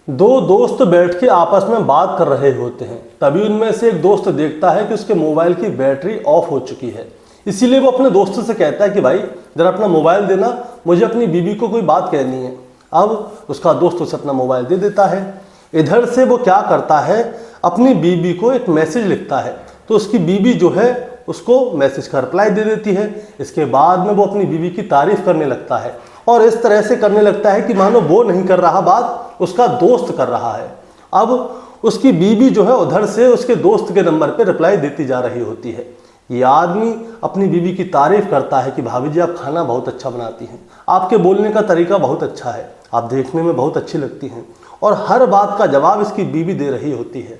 दो दोस्त बैठ के आपस में बात कर रहे होते हैं। तभी उनमें से एक दोस्त देखता है कि उसके मोबाइल की बैटरी ऑफ हो चुकी है। इसीलिए वो अपने दोस्त से कहता है कि भाई जरा अपना मोबाइल देना, मुझे अपनी बीवी को कोई बात कहनी है। अब उसका दोस्त उसे अपना मोबाइल दे देता है। इधर से वो क्या करता है, अपनी बीवी को एक मैसेज लिखता है। तो उसकी बीवी जो है उसको मैसेज का रिप्लाई दे देती है। इसके बाद में वो अपनी बीवी की तारीफ करने लगता है और इस तरह से करने लगता है कि मानो वो नहीं कर रहा बात, उसका दोस्त कर रहा है। अब उसकी बीवी जो है उधर से उसके दोस्त के नंबर पे रिप्लाई देती जा रही होती है। ये आदमी अपनी बीवी की तारीफ करता है कि भाभी जी आप खाना बहुत अच्छा बनाती हैं, आपके बोलने का तरीका बहुत अच्छा है, आप देखने में बहुत अच्छी लगती हैं, और हर बात का जवाब इसकी बीवी दे रही होती है।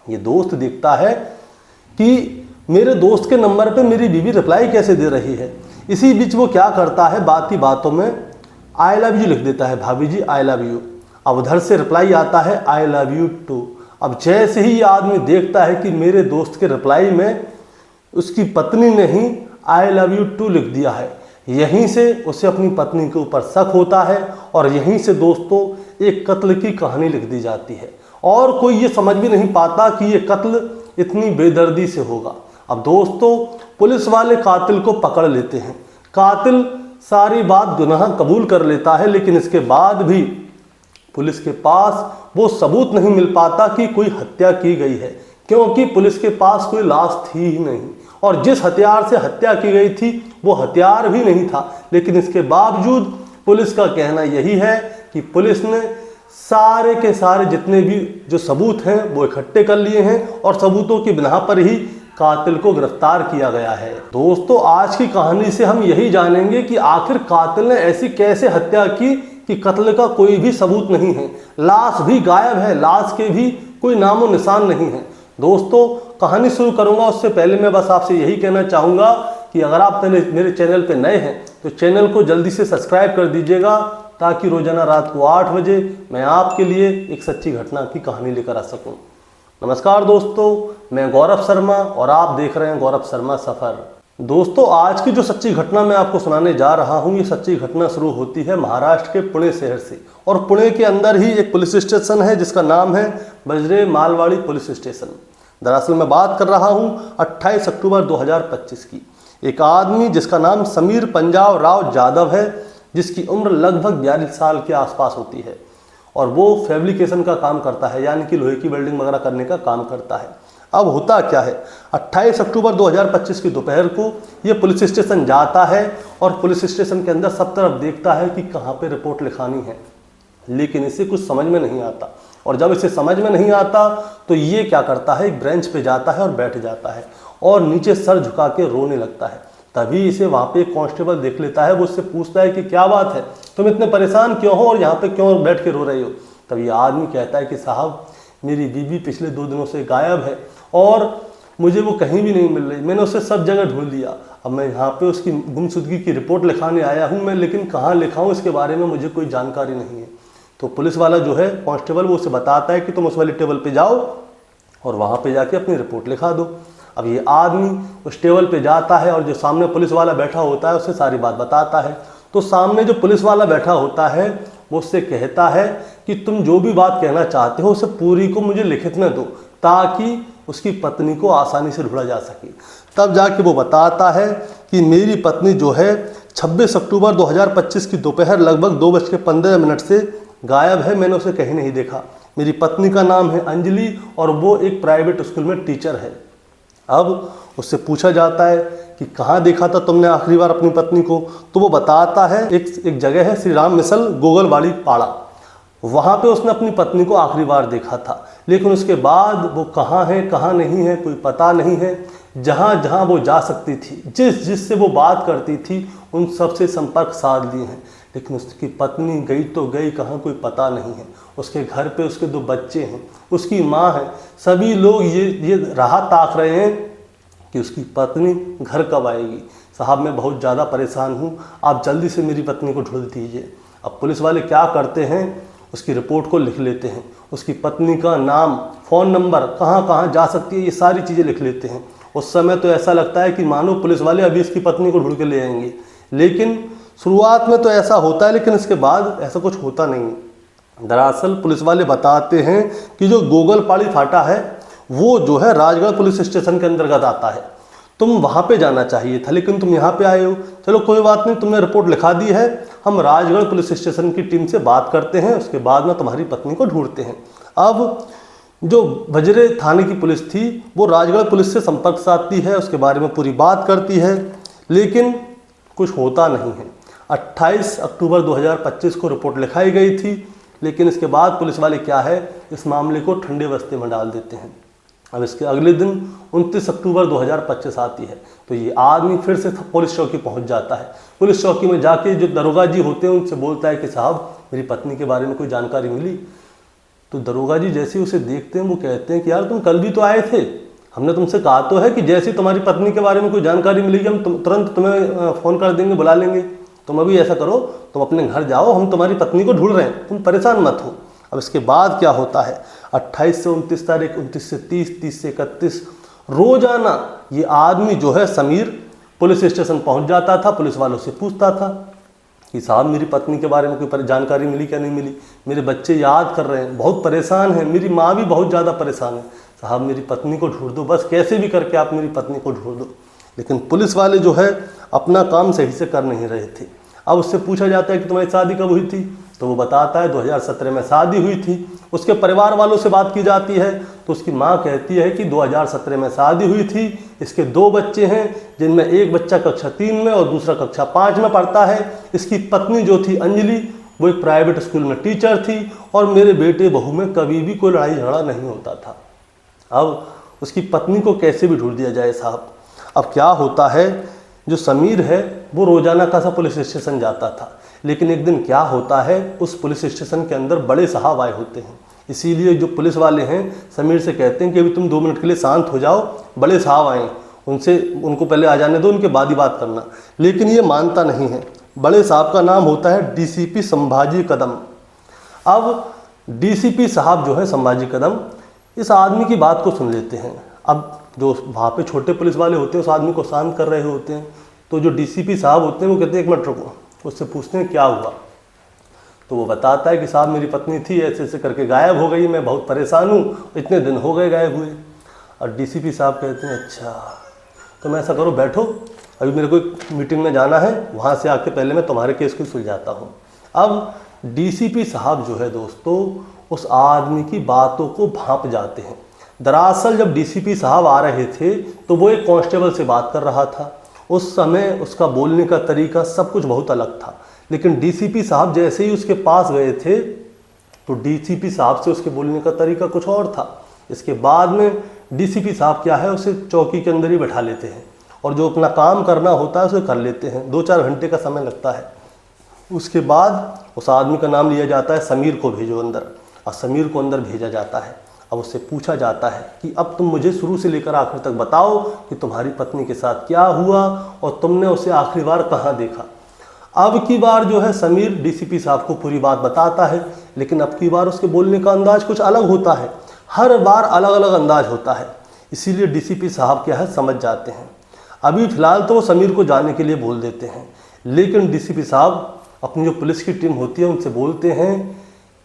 ये दोस्त देखता है कि मेरे दोस्त के नंबर पे मेरी बीवी रिप्लाई कैसे दे रही है। इसी बीच वो क्या करता है, बात ही बातों में आई लव यू लिख देता है, भाभी जी आई लव यू। अब उधर से रिप्लाई आता है आई लव यू टू। अब जैसे ही ये आदमी देखता है कि मेरे दोस्त के रिप्लाई में उसकी पत्नी ने ही आई लव यू टू लिख दिया है, यहीं से उसे अपनी पत्नी के ऊपर शक होता है और यहीं से दोस्तों एक कत्ल की कहानी लिख दी जाती है। और कोई ये समझ भी नहीं पाता कि ये कत्ल इतनी बेदर्दी से होगा। अब दोस्तों पुलिस वाले कातिल को पकड़ लेते हैं। कातिल सारी बात गुनाह कबूल कर लेता है, लेकिन इसके बाद भी पुलिस के पास वो सबूत नहीं मिल पाता कि कोई हत्या की गई है, क्योंकि पुलिस के पास कोई लाश थी ही नहीं और जिस हथियार से हत्या की गई थी वो हथियार भी नहीं था। लेकिन इसके बावजूद पुलिस का कहना यही है कि पुलिस ने सारे के सारे जितने भी जो सबूत हैं वो इकट्ठे कर लिए हैं और सबूतों की बिना पर ही कातिल को गिरफ्तार किया गया है। दोस्तों आज की कहानी से हम यही जानेंगे कि आखिर कातिल ने ऐसी कैसे हत्या की कि कत्ल का कोई भी सबूत नहीं है, लाश भी गायब है, लाश के भी कोई नामो निशान नहीं है। दोस्तों कहानी शुरू करूंगा उससे पहले मैं बस आपसे यही कहना चाहूँगा कि अगर आप मेरे चैनल पे नए हैं तो चैनल को जल्दी से सब्सक्राइब कर दीजिएगा, ताकि रोजाना रात को 8 बजे मैं आपके लिए एक सच्ची घटना की कहानी लेकर आ सकूं। नमस्कार दोस्तों, मैं गौरव शर्मा और आप देख रहे हैं गौरव शर्मा सफ़र। दोस्तों आज की जो सच्ची घटना मैं आपको सुनाने जा रहा हूं, ये सच्ची घटना शुरू होती है महाराष्ट्र के पुणे शहर से और पुणे के अंदर ही एक पुलिस स्टेशन है जिसका नाम है बजरे मालवाड़ी पुलिस स्टेशन। दरअसल मैं बात कर रहा हूं 28 अक्टूबर 2025 की। एक आदमी जिसका नाम समीर पंजाब राव जाधव है, जिसकी उम्र लगभग 42 साल के आसपास होती है और वो फैब्रिकेशन का काम करता है, यानी कि लोहे की वेल्डिंग वगैरह करने का काम करता है। अब होता क्या है, 28 अक्टूबर 2025 की दोपहर को ये पुलिस स्टेशन जाता है और पुलिस स्टेशन के अंदर सब तरफ देखता है कि कहाँ पे रिपोर्ट लिखानी है, लेकिन इसे कुछ समझ में नहीं आता। और जब इसे समझ में नहीं आता तो ये क्या करता है, एक बेंच पे जाता है और बैठ जाता है और नीचे सर झुका के रोने लगता है। तभी इसे वहाँ पे एक कांस्टेबल देख लेता है। वो उससे पूछता है कि क्या बात है, तुम इतने परेशान क्यों हो और यहाँ पे क्यों बैठ के रो रहे हो। तब ये आदमी कहता है कि साहब मेरी बीवी पिछले 2 दिनों से गायब है और मुझे वो कहीं भी नहीं मिल रही, मैंने उसे सब जगह ढूंढ लिया। अब मैं यहाँ पे उसकी गुमशुदगी की रिपोर्ट लिखाने आया हूँ मैं, लेकिन कहाँ लिखाऊँ इसके बारे में मुझे कोई जानकारी नहीं है। तो पुलिस वाला जो है कांस्टेबल वो उसे बताता है कि तुम उस वाली टेबल पे जाओ और वहाँ पे जाके अपनी रिपोर्ट लिखा दो। अब ये आदमी उस टेबल पे जाता है और जो सामने पुलिस वाला बैठा होता है उससे सारी बात बताता है। तो सामने जो पुलिस वाला बैठा होता है वो उससे कहता है कि तुम जो भी बात कहना चाहते हो उसे पूरी को मुझे लिखित में दो, ताकि उसकी पत्नी को आसानी से ढूंढा जा सके। तब जाके वो बताता है कि मेरी पत्नी जो है 26 अक्टूबर 2025 की दोपहर लगभग 2:15 से गायब है, मैंने उसे कहीं नहीं देखा। मेरी पत्नी का नाम है अंजलि और वो एक प्राइवेट स्कूल में टीचर है। अब उससे पूछा जाता है कि कहाँ देखा था तुमने आखिरी बार अपनी पत्नी को, तो वो बताता है एक जगह है श्री राम मिसल गोगलवाड़ी पाड़ा, वहाँ पे उसने अपनी पत्नी को आखिरी बार देखा था। लेकिन उसके बाद वो कहाँ है कहाँ नहीं है कोई पता नहीं है। जहाँ जहाँ वो जा सकती थी, जिससे वो बात करती थी, उन सबसे संपर्क साध लिए हैं, लेकिन उसकी पत्नी गई तो गई कहाँ कोई पता नहीं है। उसके घर पे उसके 2 बच्चे हैं, उसकी माँ है, सभी लोग ये राह ताक रहे हैं कि उसकी पत्नी घर कब आएगी। साहब मैं बहुत ज़्यादा परेशान हूँ, आप जल्दी से मेरी पत्नी को ढूंढ दीजिए। अब पुलिस वाले क्या करते हैं, उसकी रिपोर्ट को लिख लेते हैं, उसकी पत्नी का नाम, फ़ोन नंबर, कहाँ कहाँ जा सकती है, ये सारी चीज़ें लिख लेते हैं। उस समय तो ऐसा लगता है कि मानो पुलिस वाले अभी इसकी पत्नी को ढूंढ के ले आएंगे, लेकिन शुरुआत में तो ऐसा होता है, लेकिन इसके बाद ऐसा कुछ होता नहीं है। दरअसल पुलिस वाले बताते हैं कि जो गोगलपाड़ी फाटा है वो जो है राजगढ़ पुलिस स्टेशन के अंतर्गत आता है, तुम वहाँ पे जाना चाहिए था लेकिन तुम यहाँ पे आए हो। चलो कोई बात नहीं, तुमने रिपोर्ट लिखा दी है, हम राजगढ़ पुलिस स्टेशन की टीम से बात करते हैं, उसके बाद में तुम्हारी पत्नी को ढूंढते हैं। अब जो बजरे थाने की पुलिस थी वो राजगढ़ पुलिस से संपर्क साधती है, उसके बारे में पूरी बात करती है, लेकिन कुछ होता नहीं है। 28 अक्टूबर 2025 को रिपोर्ट लिखाई गई थी, लेकिन इसके बाद पुलिस वाले क्या है, इस मामले को ठंडे बस्ते में डाल देते हैं। अब इसके अगले दिन 29 अक्टूबर 2025 आती है, तो ये आदमी फिर से पुलिस चौकी पहुंच जाता है। पुलिस चौकी में जाके जो दरोगा जी होते हैं उनसे बोलता है कि साहब मेरी पत्नी के बारे में कोई जानकारी मिली। तो दरोगा जी जैसे उसे देखते हैं वो कहते हैं कि यार तुम कल भी तो आए थे, हमने तुमसे कहा तो है कि जैसे तुम्हारी पत्नी के बारे में कोई जानकारी मिलेगी हम तुरंत तुम्हें फ़ोन कर देंगे, बुला लेंगे। तुम अभी ऐसा करो, तुम अपने घर जाओ, हम तुम्हारी पत्नी को ढूंढ रहे हैं, तुम परेशान मत हो। अब इसके बाद क्या होता है, 28 से 29 तारीख, 29 से 30, 30 से 31, रोजाना ये आदमी जो है समीर पुलिस स्टेशन पहुंच जाता था, पुलिस वालों से पूछता था कि साहब मेरी पत्नी के बारे में कोई जानकारी मिली क्या नहीं मिली, मेरे बच्चे याद कर रहे हैं, बहुत परेशान हैं, मेरी माँ भी बहुत ज़्यादा परेशान है, साहब मेरी पत्नी को ढूंढ दो, बस कैसे भी करके आप मेरी पत्नी को ढूंढ दो। लेकिन पुलिस वाले जो है अपना काम सही से कर नहीं रहे थे। अब उससे पूछा जाता है कि तुम्हारी शादी कब हुई थी, तो वो बताता है 2017 में शादी हुई थी। उसके परिवार वालों से बात की जाती है तो उसकी माँ कहती है कि 2017 में शादी हुई थी, इसके 2 बच्चे हैं जिनमें एक बच्चा कक्षा 3 में और दूसरा कक्षा 5 में पढ़ता है। इसकी पत्नी जो थी अंजलि वो एक प्राइवेट स्कूल में टीचर थी और मेरे बेटे बहू में कभी भी कोई लड़ाई झगड़ा नहीं होता था। अब उसकी पत्नी को कैसे भी ढूंढ दिया जाए साहब। अब क्या होता है, जो समीर है वो रोजाना का सा पुलिस स्टेशन जाता था, लेकिन एक दिन क्या होता है, उस पुलिस स्टेशन के अंदर बड़े साहब आए होते हैं। इसीलिए जो पुलिस वाले हैं समीर से कहते हैं कि अभी तुम 2 मिनट के लिए शांत हो जाओ, बड़े साहब आए, उनको पहले आ जाने दो, उनके बाद ही बात करना। लेकिन ये मानता नहीं है। बड़े साहब का नाम होता है डीसीपी संभाजी कदम। अब डीसीपी साहब जो है संभाजी कदम इस आदमी की बात को सुन लेते हैं। अब जो वहाँ पे छोटे पुलिस वाले होते हैं उस आदमी को शांत कर रहे होते हैं, तो जो डीसीपी साहब होते हैं वो कहते हैं 1 मिनट रुको, उससे पूछते हैं क्या हुआ। तो वो बताता है कि साहब मेरी पत्नी थी ऐसे ऐसे करके गायब हो गई, मैं बहुत परेशान हूँ, इतने दिन हो गए गायब हुए। और डीसीपी साहब कहते हैं अच्छा तुम ऐसा करो बैठो, अभी मेरे को एक मीटिंग में जाना है, वहाँ से आके पहले मैं तुम्हारे केस को सुलझाता हूँ। अब डीसीपी साहब जो है दोस्तों उस आदमी की बातों को भांप जाते हैं। दरअसल जब डीसीपी साहब आ रहे थे तो वो एक कांस्टेबल से बात कर रहा था। उस समय उसका बोलने का तरीका सब कुछ बहुत अलग था, लेकिन डीसीपी साहब जैसे ही उसके पास गए थे तो डीसीपी साहब से उसके बोलने का तरीका कुछ और था। इसके बाद में डीसीपी साहब क्या है, उसे चौकी के अंदर ही बैठा लेते हैं और जो अपना काम करना होता है उसे कर लेते हैं। 2-4 घंटे का समय लगता है। उसके बाद उस आदमी का नाम लिया जाता है समीर को भेजो अंदर, और समीर को अंदर भेजा जाता है। अब उससे पूछा जाता है कि अब तुम मुझे शुरू से लेकर आखिर तक बताओ कि तुम्हारी पत्नी के साथ क्या हुआ और तुमने उसे आखिरी बार कहाँ देखा। अब की बार जो है समीर डीसीपी साहब को पूरी बात बताता है, लेकिन अब की बार उसके बोलने का अंदाज कुछ अलग होता है। हर बार अलग अलग अंदाज होता है, इसीलिए डीसीपी साहब क्या है समझ जाते हैं। अभी फिलहाल तो वो समीर को जाने के लिए बोल देते हैं, लेकिन डीसीपी साहब अपनी जो पुलिस की टीम होती है उनसे बोलते हैं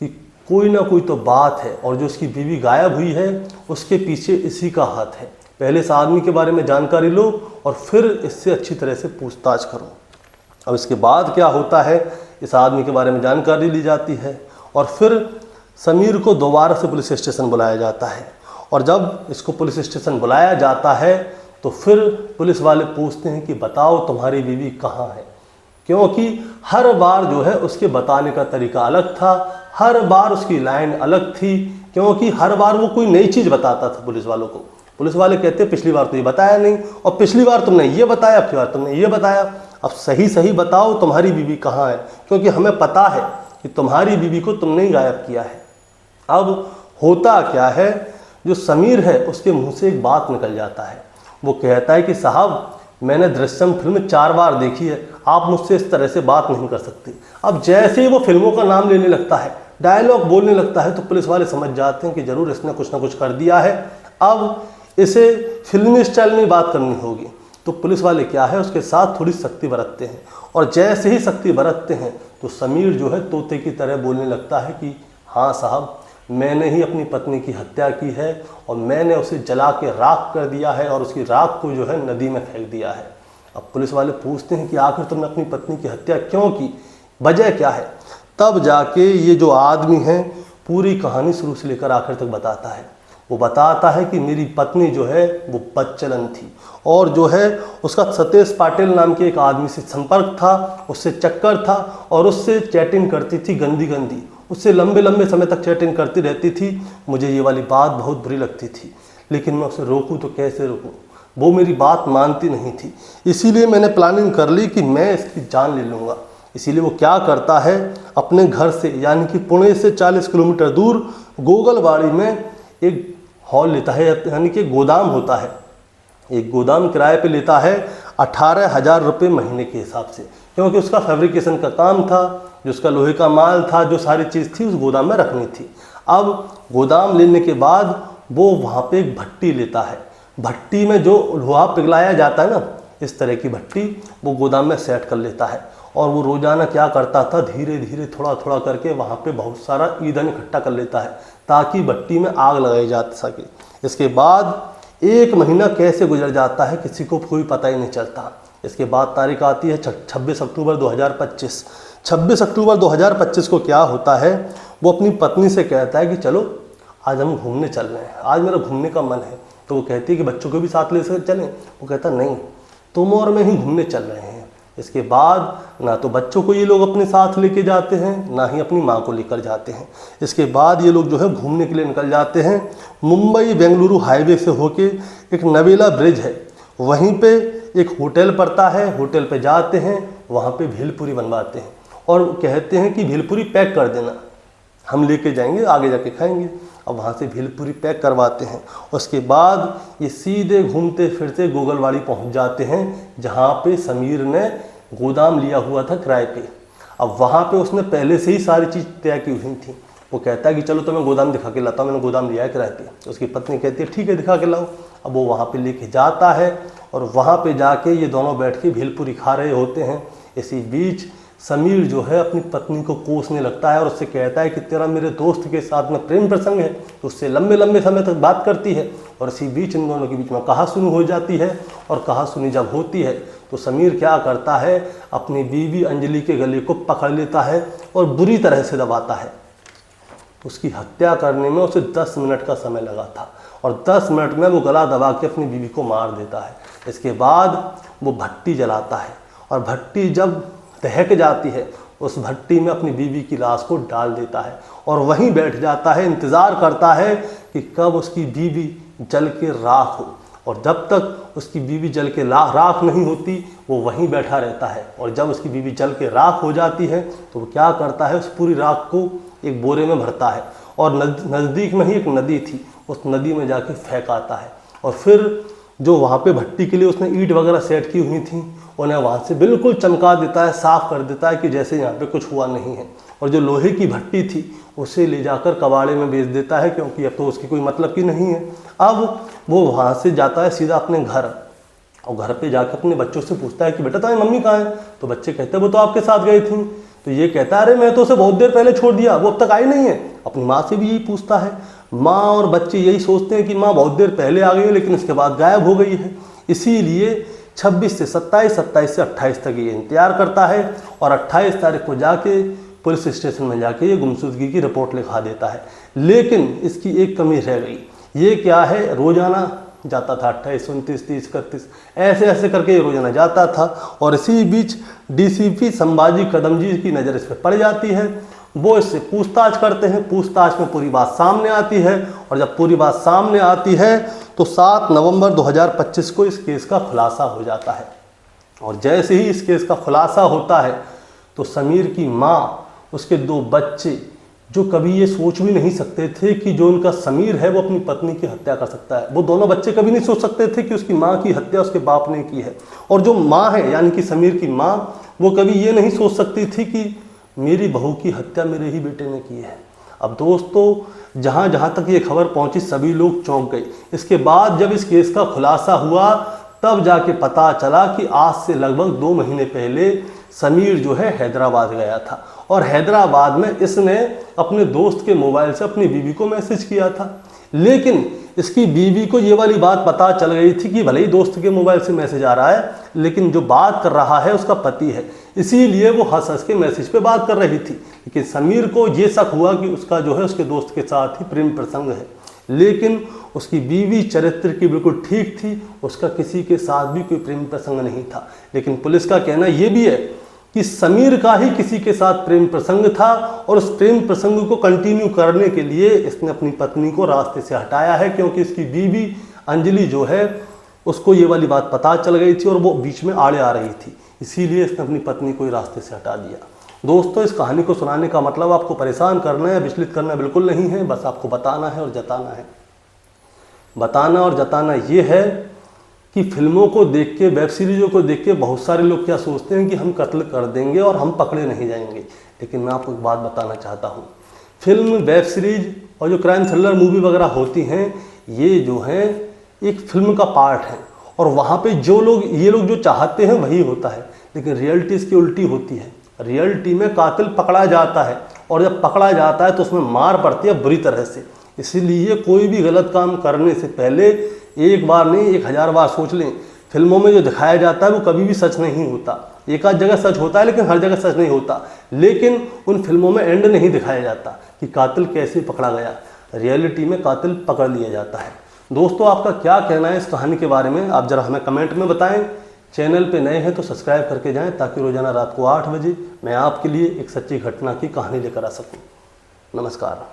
कि कोई ना कोई तो बात है और जो उसकी बीवी गायब हुई है उसके पीछे इसी का हाथ है। पहले इस आदमी के बारे में जानकारी लो और फिर इससे अच्छी तरह से पूछताछ करो। अब इसके बाद क्या होता है, इस आदमी के बारे में जानकारी ली जाती है और फिर समीर को दोबारा से पुलिस स्टेशन बुलाया जाता है। और जब इसको पुलिस स्टेशन बुलाया जाता है तो फिर पुलिस वाले पूछते हैं कि बताओ तुम्हारी बीवी कहाँ है, क्योंकि हर बार जो है उसके बताने का तरीका अलग था, हर बार उसकी लाइन अलग थी, क्योंकि हर बार वो कोई नई चीज़ बताता था पुलिस वालों को। पुलिस वाले कहते पिछली बार तो ये बताया नहीं, और पिछली बार तुमने ये बताया, अब की बार तुमने ये बताया, अब सही सही बताओ तुम्हारी बीवी कहाँ है, क्योंकि हमें पता है कि तुम्हारी बीवी को तुमने ही गायब किया है। अब होता क्या है, जो समीर है उसके मुंह से एक बात निकल जाता है। वो कहता है कि साहब मैंने दृश्यम फिल्म 4 बार देखी है, आप मुझसे इस तरह से बात नहीं कर सकते। अब जैसे ही वो फिल्मों का नाम लेने लगता है, डायलॉग बोलने लगता है, तो पुलिस वाले समझ जाते हैं कि जरूर इसने कुछ ना कुछ कर दिया है, अब इसे फिल्मी स्टाइल में बात करनी होगी। तो पुलिस वाले क्या है उसके साथ थोड़ी सख्ती बरतते हैं, और जैसे ही सख्ती बरतते हैं तो समीर जो है तोते की तरह बोलने लगता है कि हाँ साहब, मैंने ही अपनी पत्नी की हत्या की है और मैंने उसे जला के राख कर दिया है और उसकी राख को जो है नदी में फेंक दिया है। अब पुलिस वाले पूछते हैं कि आखिर तुमने अपनी पत्नी की हत्या क्यों की, वजह क्या है? तब जाके ये जो आदमी है पूरी कहानी शुरू से लेकर आखिर तक बताता है। वो बताता है कि मेरी पत्नी जो है वो बदचलन थी और जो है उसका सतेश पाटिल नाम के एक आदमी से संपर्क था, उससे चक्कर था और उससे चैटिंग करती थी गंदी गंदी, उससे लंबे लंबे समय तक चैटिंग करती रहती थी। मुझे ये वाली बात बहुत बुरी लगती थी, लेकिन मैं उसे रोकूं तो कैसे रोकूं? वो मेरी बात मानती नहीं थी। इसीलिए मैंने प्लानिंग कर ली कि मैं इसकी जान ले लूँगा। इसीलिए वो क्या करता है, अपने घर से यानी कि पुणे से 40 किलोमीटर दूर गोगलवाड़ी में एक हॉल लेता है, यानी कि गोदाम होता है। एक गोदाम किराए पे लेता है 18,000 रुपये महीने के हिसाब से, क्योंकि उसका फैब्रिकेशन का काम था, जो उसका लोहे का माल था, जो सारी चीज़ थी उस गोदाम में रखनी थी। अब गोदाम लेने के बाद वो वहाँ पे एक भट्टी लेता है। भट्टी में जो लोहा पिघलाया जाता है ना, इस तरह की भट्टी वो गोदाम में सेट कर लेता है और वो रोज़ाना क्या करता था, धीरे धीरे थोड़ा थोड़ा करके वहाँ पे बहुत सारा ईंधन इकट्ठा कर लेता है ताकि भट्टी में आग लगाई जा सके। इसके बाद 1 महीना कैसे गुजर जाता है किसी को कोई पता ही नहीं चलता। इसके बाद तारीख आती है 26 अक्टूबर 2025। 26 अक्टूबर 2025 को क्या होता है, वो अपनी पत्नी से कहता है कि चलो आज हम घूमने चल रहे हैं, आज मेरा घूमने का मन है। तो वो कहती है कि बच्चों को भी साथ ले चलें। वो कहता नहीं, तुम और मैं ही घूमने चल रहे हैं। इसके बाद ना तो बच्चों को ये लोग अपने साथ लेके जाते हैं, ना ही अपनी माँ को लेकर जाते हैं। इसके बाद ये लोग जो है घूमने के लिए निकल जाते हैं। मुंबई बेंगलुरु हाईवे से होके एक नवेला ब्रिज है, वहीं पे एक होटल पड़ता है, होटल पे जाते हैं, वहाँ पे भेलपुरी बनवाते हैं और कहते हैं कि भेलपुरी पैक कर देना, हम लेके जाएंगे, आगे जाके खाएंगे। अब वहाँ से भेलपुरी पैक करवाते हैं। उसके बाद ये सीधे घूमते फिरते गोगलवाड़ी पहुँच जाते हैं, जहाँ पे समीर ने गोदाम लिया हुआ था किराए पे। अब वहाँ पे उसने पहले से ही सारी चीज़ तय की हुई थी। वो कहता है कि चलो तो मैं गोदाम दिखा के लाता हूँ, मैंने गोदाम लिया है किराए पे। उसकी पत्नी कहती है ठीक है दिखा के लाओ। अब वो वहाँ पे लेके जाता है और वहाँ पे जाके ये दोनों बैठ के भेलपुरी खा रहे होते हैं। इसी बीच समीर जो है अपनी पत्नी को कोसने लगता है और उससे कहता है कि तेरा मेरे दोस्त के साथ में प्रेम प्रसंग है। तो उससे लंबे लंबे समय तक बात करती है और इसी बीच इन दोनों के बीच में कहासुनी हो जाती है। और कहासुनी जब होती है तो समीर क्या करता है, अपनी बीवी अंजलि के गले को पकड़ लेता है और बुरी तरह से दबाता है। उसकी हत्या करने में उसे 10 मिनट का समय लगा था और 10 मिनट में वो गला दबा के अपनी बीवी को मार देता है। इसके बाद वो भट्टी जलाता है और भट्टी जब दहक जाती है, उस भट्टी में अपनी बीवी की लाश को डाल देता है और वहीं बैठ जाता है, इंतज़ार करता है कि कब उसकी बीवी जल के राख हो। और जब तक उसकी बीवी जल के राख नहीं होती वो वहीं बैठा रहता है। और जब उसकी बीवी जल के राख हो जाती है तो वो क्या करता है, उस पूरी राख को एक बोरे में भरता है और नज़दीक में ही एक नदी थी, उस नदी में जाके फेंक आता है। और फिर जो वहाँ पे भट्टी के लिए उसने ईंट वगैरह सेट की हुई थी उन्हें वहाँ से बिल्कुल चमका देता है, साफ़ कर देता है कि जैसे यहाँ पे कुछ हुआ नहीं है। और जो लोहे की भट्टी थी उसे ले जाकर कबाड़े में बेच देता है, क्योंकि अब तो उसकी कोई मतलब की नहीं है। अब वो वहाँ से जाता है सीधा अपने घर और घर पे जाकर अपने बच्चों से पूछता है कि बेटा तुम्हारी मम्मी कहाँ है? तो बच्चे कहते हैं वो तो आपके साथ गई थी। तो ये कहता है अरे मैं तो उसे बहुत देर पहले छोड़ दिया, वो अब तक आई नहीं है। अपनी माँ से भी यही पूछता है। माँ और बच्चे यही सोचते हैं कि माँ बहुत देर पहले आ गई है लेकिन उसके बाद गायब हो गई है। इसीलिए 26 से 27, 27 से 28 तक ये इंतजार करता है और 28 तारीख को जाके पुलिस स्टेशन में जाके ये गुमशुदगी की रिपोर्ट लिखा देता है। लेकिन इसकी एक कमी रह गई। ये क्या है, रोज़ाना जाता था 28, 29, 30, 31 ऐसे ऐसे करके ये रोज़ाना जाता था। और इसी बीच डीसीपी संभाजी कदम जी की नज़र इस पर पड़ जाती है। वो इससे पूछताछ करते हैं, पूछताछ में पूरी बात सामने आती है और जब पूरी बात सामने आती है तो 7 नवंबर 2025 को इस केस का खुलासा हो जाता है। और जैसे ही इस केस का खुलासा होता है तो समीर की माँ, उसके 2 बच्चे, जो कभी ये सोच भी नहीं सकते थे कि जो उनका समीर है वो अपनी पत्नी की हत्या कर सकता है, वो दोनों बच्चे कभी नहीं सोच सकते थे कि उसकी माँ की हत्या उसके बाप ने की है। और जो माँ है यानी कि समीर की माँ, वो कभी ये नहीं सोच सकती थी कि मेरी बहू की हत्या मेरे ही बेटे ने की है। अब दोस्तों जहाँ जहाँ तक ये खबर पहुँची सभी लोग चौंक गए। इसके बाद जब इस केस का खुलासा हुआ तब जाके पता चला कि आज से लगभग 2 महीने पहले समीर जो है हैदराबाद गया था और हैदराबाद में इसने अपने दोस्त के मोबाइल से अपनी बीवी को मैसेज किया था। लेकिन इसकी बीवी को ये वाली बात पता चल गई थी कि भले ही दोस्त के मोबाइल से मैसेज आ रहा है, लेकिन जो बात कर रहा है उसका पति है, इसीलिए वो हंस हंस के मैसेज पे बात कर रही थी। लेकिन समीर को ये शक हुआ कि उसका जो है उसके दोस्त के साथ ही प्रेम प्रसंग है, लेकिन उसकी बीवी चरित्र की बिल्कुल ठीक थी, उसका किसी के साथ भी कोई प्रेम प्रसंग नहीं था। लेकिन पुलिस का कहना ये भी है कि समीर का ही किसी के साथ प्रेम प्रसंग था और उस प्रेम प्रसंग को कंटिन्यू करने के लिए इसने अपनी पत्नी को रास्ते से हटाया है, क्योंकि इसकी बीवी अंजलि जो है उसको ये वाली बात पता चल गई थी और वो बीच में आड़े आ रही थी, इसीलिए इसने अपनी पत्नी को ही रास्ते से हटा दिया। दोस्तों, इस कहानी को सुनाने का मतलब आपको परेशान करना या विचलित करना बिल्कुल नहीं है, बस आपको बताना है और जताना है। बताना और जताना ये है कि फिल्मों को देख के, वेब सीरीज़ों को देख के बहुत सारे लोग क्या सोचते हैं कि हम कत्ल कर देंगे और हम पकड़े नहीं जाएंगे। लेकिन मैं आपको एक बात बताना चाहता हूँ, फिल्म, वेब सीरीज और जो क्राइम थ्रिलर मूवी वगैरह होती हैं, ये जो हैं एक फिल्म का पार्ट है और वहाँ पे ये लोग जो चाहते हैं वही होता है। लेकिन रियलिटी इसकी उल्टी होती है। रियलिटी में कातिल पकड़ा जाता है और जब पकड़ा जाता है तो उसमें मार पड़ती है बुरी तरह से। इसीलिए कोई भी गलत काम करने से पहले एक बार नहीं 1000 बार सोच लें। फिल्मों में जो दिखाया जाता है वो कभी भी सच नहीं होता, एक आध जगह सच होता है लेकिन हर जगह सच नहीं होता। लेकिन उन फिल्मों में एंड नहीं दिखाया जाता कि कातिल कैसे पकड़ा गया, रियलिटी में कातिल पकड़ लिया जाता है। दोस्तों, आपका क्या कहना है इस कहानी के बारे में, आप जरा हमें कमेंट में बताएं। चैनल पे नए हैं तो सब्सक्राइब करके जाएं ताकि रोजाना रात को 8 बजे मैं आपके लिए एक सच्ची घटना की कहानी लेकर आ सकूं। नमस्कार।